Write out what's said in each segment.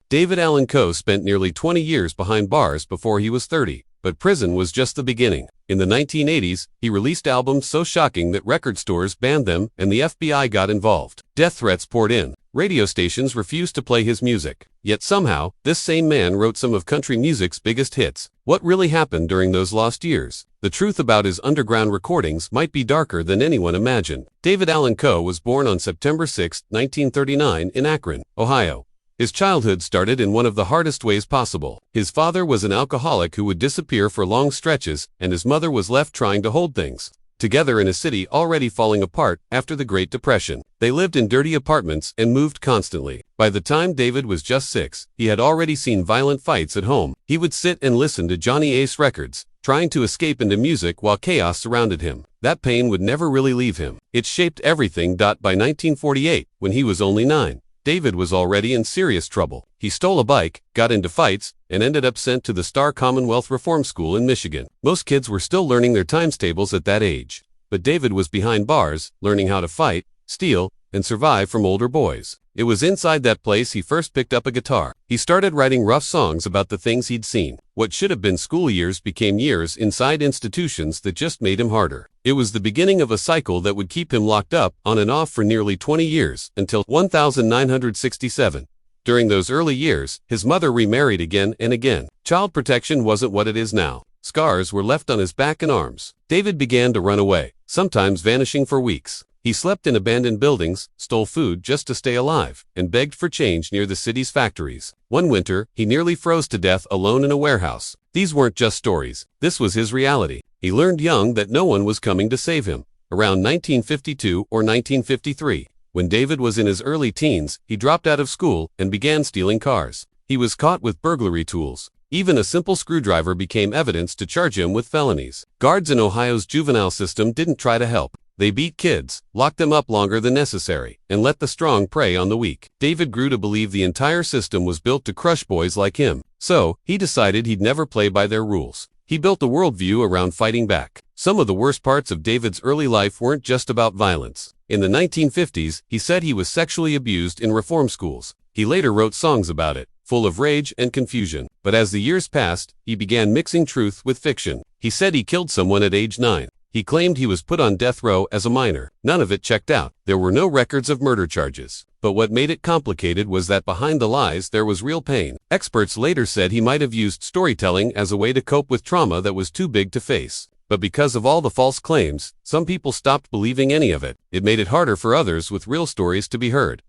David Allan Coe spent nearly 20 years behind bars before he was 30, but prison was just the beginning. In the 1980s, he released albums so shocking that record stores banned them and the FBI got involved. Death threats poured in. Radio stations refused to play his music. Yet somehow, this same man wrote some of country music's biggest hits. What really happened during those lost years? The truth about his underground recordings might be darker than anyone imagined. David Allan Coe was born on September 6, 1939 in Akron, Ohio. His childhood started in one of the hardest ways possible. His father was an alcoholic who would disappear for long stretches, and his mother was left trying to hold things together in a city already falling apart after the Great Depression. They lived in dirty apartments and moved constantly. By the time David was just 6, he had already seen violent fights at home. He would sit and listen to Johnny Ace records, trying to escape into music while chaos surrounded him. That pain would never really leave him. It shaped everything. By 1948, when he was only 9, David was already in serious trouble. He stole a bike, got into fights, and ended up sent to the Star Commonwealth Reform School in Michigan. Most kids were still learning their times tables at that age, but David was behind bars, learning how to fight, steal, and survive from older boys. It was inside that place he first picked up a guitar. He started writing rough songs about the things he'd seen. What should have been school years became years inside institutions that just made him harder. It was the beginning of a cycle that would keep him locked up on and off for nearly 20 years, until 1967. During those early years, his mother remarried again and again. Child protection wasn't what it is now. Scars were left on his back and arms. David began to run away, sometimes vanishing for weeks. He slept in abandoned buildings, stole food just to stay alive, and begged for change near the city's factories. One winter, he nearly froze to death alone in a warehouse. These weren't just stories. This was his reality. He learned young that no one was coming to save him. Around 1952 or 1953, when David was in his early teens, he dropped out of school and began stealing cars. He was caught with burglary tools. Even a simple screwdriver became evidence to charge him with felonies. Guards in Ohio's juvenile system didn't try to help. They beat kids, locked them up longer than necessary, and let the strong prey on the weak. David grew to believe the entire system was built to crush boys like him. So, he decided he'd never play by their rules. He built a worldview around fighting back. Some of the worst parts of David's early life weren't just about violence. In the 1950s, he said he was sexually abused in reform schools. He later wrote songs about it, full of rage and confusion. But as the years passed, he began mixing truth with fiction. He said he killed someone at age 9. He claimed he was put on death row as a minor. None of it checked out. There were no records of murder charges. But what made it complicated was that behind the lies there was real pain. Experts later said he might have used storytelling as a way to cope with trauma that was too big to face. But because of all the false claims, some people stopped believing any of it. It made it harder for others with real stories to be heard.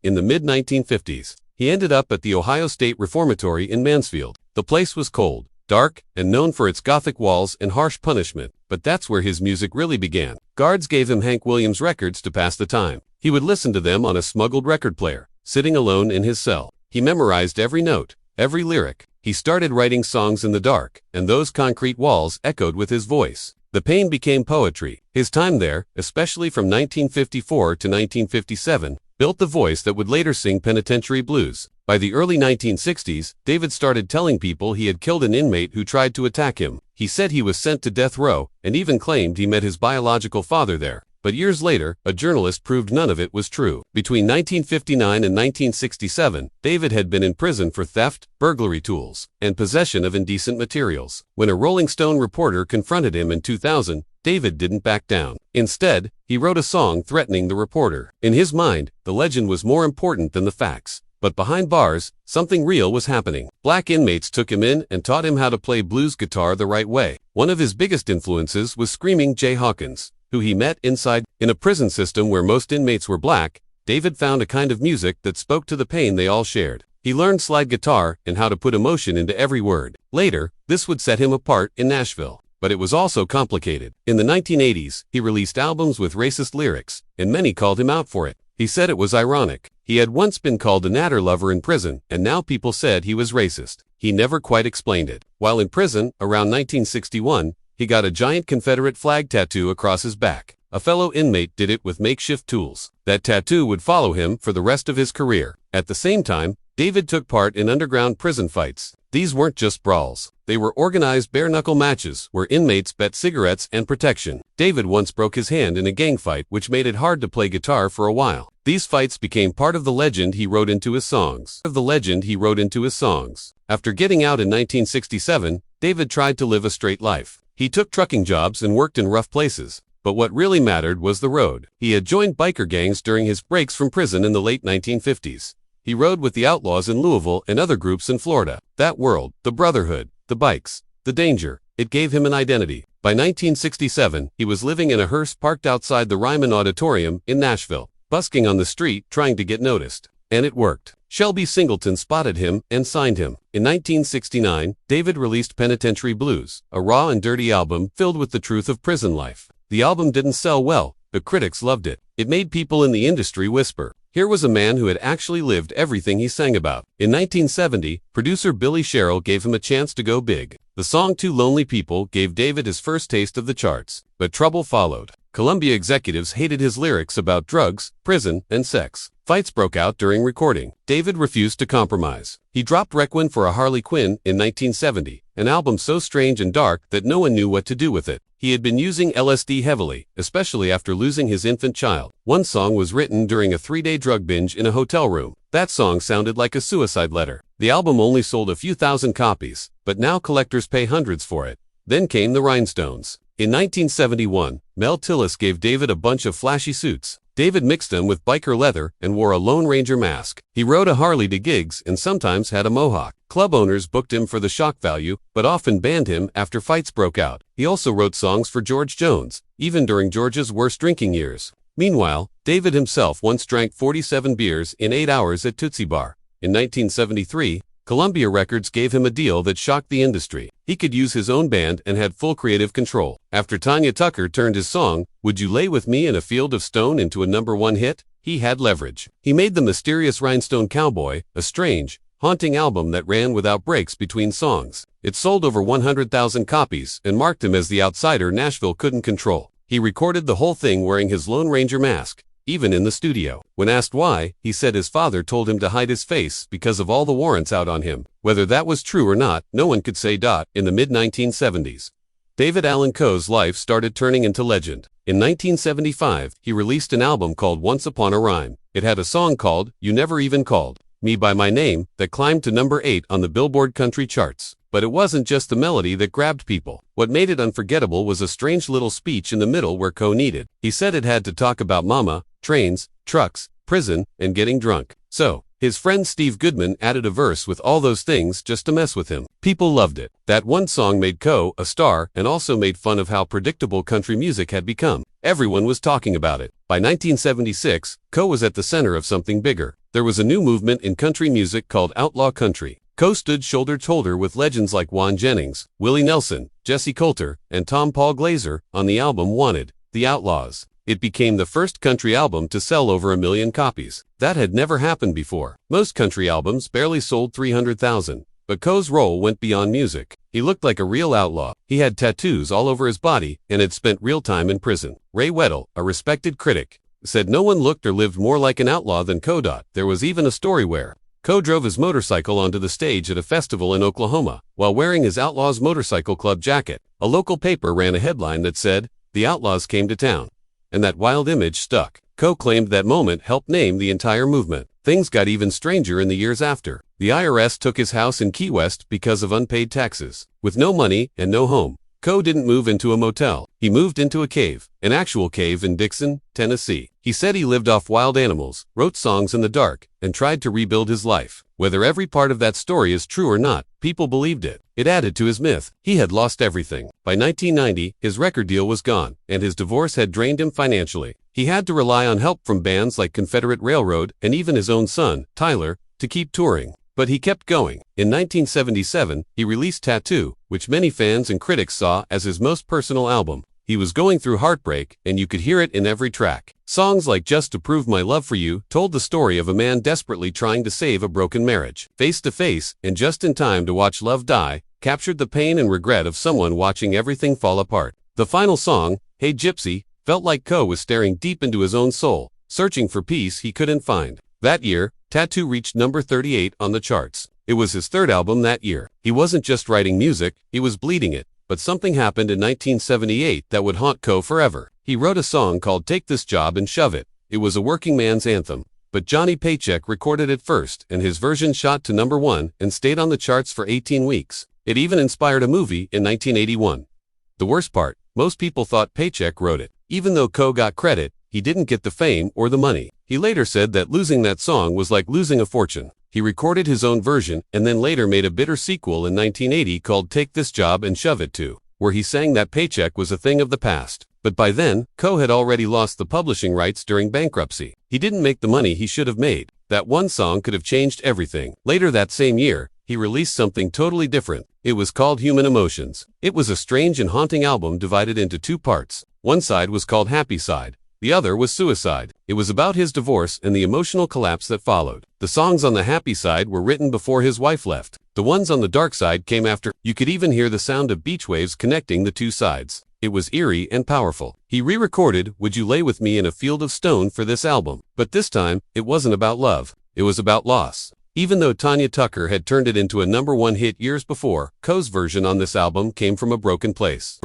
In the mid-1950s, he ended up at the Ohio State Reformatory in Mansfield. The place was cold, dark, and known for its Gothic walls and harsh punishment. But that's where his music really began. Guards gave him Hank Williams records to pass the time. He would listen to them on a smuggled record player, sitting alone in his cell. He memorized every note, every lyric. He started writing songs in the dark, and those concrete walls echoed with his voice. The pain became poetry. His time there, especially from 1954 to 1957, built the voice that would later sing penitentiary blues. By the early 1960s, David started telling people he had killed an inmate who tried to attack him. He said he was sent to death row, and even claimed he met his biological father there. But years later, a journalist proved none of it was true. Between 1959 and 1967, David had been in prison for theft, burglary tools, and possession of indecent materials. When a Rolling Stone reporter confronted him in 2000, David didn't back down. Instead, he wrote a song threatening the reporter. In his mind, the legend was more important than the facts. But behind bars, something real was happening. Black inmates took him in and taught him how to play blues guitar the right way. One of his biggest influences was Screaming Jay Hawkins, who he met inside. In a prison system where most inmates were black, David found a kind of music that spoke to the pain they all shared. He learned slide guitar and how to put emotion into every word. Later, this would set him apart in Nashville. But it was also complicated. In the 1980s, he released albums with racist lyrics, and many called him out for it. He said it was ironic. He had once been called a natter lover in prison, and now people said he was racist. He never quite explained it. While in prison, around 1961, he got a giant Confederate flag tattoo across his back. A fellow inmate did it with makeshift tools. That tattoo would follow him for the rest of his career. At the same time, David took part in underground prison fights. These weren't just brawls. They were organized bare-knuckle matches where inmates bet cigarettes and protection. David once broke his hand in a gang fight, which made it hard to play guitar for a while. These fights became part of the legend he wrote into his songs. After getting out in 1967, David tried to live a straight life. He took trucking jobs and worked in rough places. But what really mattered was the road. He had joined biker gangs during his breaks from prison in the late 1950s. He rode with the Outlaws in Louisville and other groups in Florida. That world, the brotherhood, the bikes, the danger, it gave him an identity. By 1967, he was living in a hearse parked outside the Ryman Auditorium in Nashville, busking on the street trying to get noticed. And it worked. Shelby Singleton spotted him and signed him. In 1969, David released Penitentiary Blues, a raw and dirty album filled with the truth of prison life. The album didn't sell well, but critics loved it. It made people in the industry whisper. Here was a man who had actually lived everything he sang about. In 1970, producer Billy Sherrill gave him a chance to go big. The song Two Lonely People gave David his first taste of the charts. But trouble followed. Columbia executives hated his lyrics about drugs, prison, and sex. Fights broke out during recording. David refused to compromise. He dropped Requiem for a Harley Quinn in 1970, an album so strange and dark that no one knew what to do with it. He had been using LSD heavily, especially after losing his infant child. One song was written during a 3-day drug binge in a hotel room. That song sounded like a suicide letter. The album only sold a few thousand copies, but now collectors pay hundreds for it. Then came the Rhinestones. In 1971, Mel Tillis gave David a bunch of flashy suits. David mixed them with biker leather and wore a Lone Ranger mask. He rode a Harley to gigs and sometimes had a mohawk. Club owners booked him for the shock value, but often banned him after fights broke out. He also wrote songs for George Jones, even during George's worst drinking years. Meanwhile, David himself once drank 47 beers in 8 hours at Tootsie Bar. In 1973, Columbia Records gave him a deal that shocked the industry. He could use his own band and had full creative control. After Tanya Tucker turned his song, Would You Lay With Me in a Field of Stone, into a #1 hit, he had leverage. He made the mysterious Rhinestone Cowboy, a strange, haunting album that ran without breaks between songs. It sold over 100,000 copies and marked him as the outsider Nashville couldn't control. He recorded the whole thing wearing his Lone Ranger mask, even in the studio. When asked why, he said his father told him to hide his face because of all the warrants out on him. Whether that was true or not, no one could say. In the mid-1970s, David Allan Coe's life started turning into legend. In 1975, he released an album called Once Upon a Rhyme. It had a song called You Never Even Called Me by My Name that climbed to #8 on the Billboard country charts. But it wasn't just the melody that grabbed people. What made it unforgettable was a strange little speech in the middle where Coe needed. He said it had to talk about mama, trains, trucks, prison, and getting drunk. So, his friend Steve Goodman added a verse with all those things just to mess with him. People loved it. That one song made Coe a star and also made fun of how predictable country music had become. Everyone was talking about it. By 1976, Coe was at the center of something bigger. There was a new movement in country music called outlaw country. Coe stood shoulder to shoulder with legends like Juan Jennings, Willie Nelson, Jesse Coulter, and Tom Paul Glazer on the album Wanted, The Outlaws. It became the first country album to sell over 1 million copies. That had never happened before. Most country albums barely sold 300,000. But Coe's role went beyond music. He looked like a real outlaw. He had tattoos all over his body and had spent real time in prison. Ray Weddle, a respected critic, said no one looked or lived more like an outlaw than Coe. There was even a story where Coe drove his motorcycle onto the stage at a festival in Oklahoma while wearing his Outlaws Motorcycle Club jacket. A local paper ran a headline that said, "The Outlaws came to town." And that wild image stuck. Coe claimed that moment helped name the entire movement. Things got even stranger in the years after. The IRS took his house in Key West because of unpaid taxes. With no money and no home, Coe didn't move into a motel. He moved into a cave, an actual cave in Dixon, Tennessee. He said he lived off wild animals, wrote songs in the dark, and tried to rebuild his life. Whether every part of that story is true or not, people believed it. It added to his myth. He had lost everything. By 1990, his record deal was gone, and his divorce had drained him financially. He had to rely on help from bands like Confederate Railroad and even his own son, Tyler, to keep touring. But he kept going. In 1977, he released Tattoo, which many fans and critics saw as his most personal album. He was going through heartbreak, and you could hear it in every track. Songs like Just to Prove My Love for You told the story of a man desperately trying to save a broken marriage. Face to Face and Just in Time to Watch Love Die captured the pain and regret of someone watching everything fall apart. The final song, Hey Gypsy, felt like Coe was staring deep into his own soul, searching for peace he couldn't find. That year, Tattoo reached number 38 on the charts. It was his third album that year. He wasn't just writing music, he was bleeding it. But something happened in 1978 that would haunt Coe forever. He wrote a song called Take This Job and Shove It. It was a working man's anthem. But Johnny Paycheck recorded it first, and his version shot to #1 and stayed on the charts for 18 weeks. It even inspired a movie in 1981. The worst part, most people thought Paycheck wrote it. Even though Coe got credit, he didn't get the fame or the money. He later said that losing that song was like losing a fortune. He recorded his own version and then later made a bitter sequel in 1980 called Take This Job and Shove It Too, where he sang that paycheck was a thing of the past. But by then, Coe had already lost the publishing rights during bankruptcy. He didn't make the money he should have made. That one song could have changed everything. Later that same year, he released something totally different. It was called Human Emotions. It was a strange and haunting album divided into two parts. One side was called Happy Side. The other was Suicide. It was about his divorce and the emotional collapse that followed. The songs on the happy side were written before his wife left. The ones on the dark side came after. You could even hear the sound of beach waves connecting the two sides. It was eerie and powerful. He re-recorded Would You Lay With Me in a Field of Stone for this album. But this time, it wasn't about love. It was about loss. Even though Tanya Tucker had turned it into a #1 hit years before, Coe's version on this album came from a broken place.